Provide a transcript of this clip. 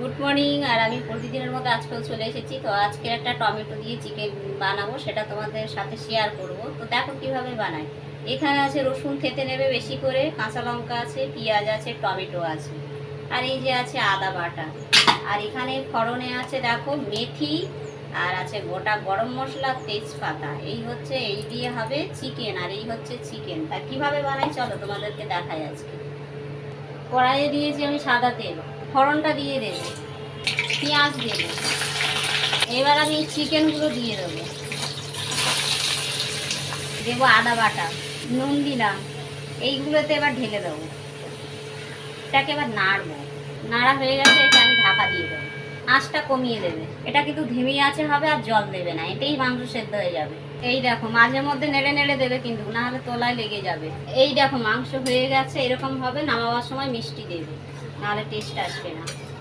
Good morning. আর আমি প্রতিদিনের মতো আজকেও চলে এসেছি। তো আজকে একটা টমেটো দিয়ে চিকেন বানাবো, সেটা তোমাদের সাথে শেয়ার করব। তো দেখো কিভাবে বানাই। এখানে আছে রসুন খেতে নেবে বেশি করে, কাঁচা লঙ্কা আছে, পেঁয়াজ আছে, টমেটো আছে, আর এই যে আছে আদা বাটা। আর এখানে ফড়নে আছে দেখো মেথি, আর আছে গোটা গরম মশলা, তেজপাতা। এই দিয়ে হবে চিকেন, আর এই হচ্ছে চিকেন। তা কিভাবে বানাই চলো তোমাদেরকে দেখাই। আজকে কড়াইয়ে দিয়েছি আমি সাদা তেল, ফোড়নটা দিয়ে দেবো, পেঁয়াজ দেবো। এবার আমি চিকেনগুলো দিয়ে দেবো, দেবো আদা বাটা, নুন দিলাম, এইগুলোতে এবার ঢেলে দেবো। এটাকে এবার নাড়বো, নাড়া হয়ে গেছে, এটা আমি ঢাকা দিয়ে দেবো। আঁচটা কমিয়ে দেবে, এটা কিন্তু ধিমি আঁচে হবে, আর জল দেবে না, এটাই মাংস সেদ্ধ হয়ে যাবে। এই দেখো মাঝে মধ্যে নেড়ে নেড়ে দেবে কিন্তু, না হলে তলায় লেগে যাবে। এই দেখো মাংস হয়ে গেছে, এরকম হবে। নামাবার সময় মিষ্টি দেবে, নাহলে টেস্ট আসবে না।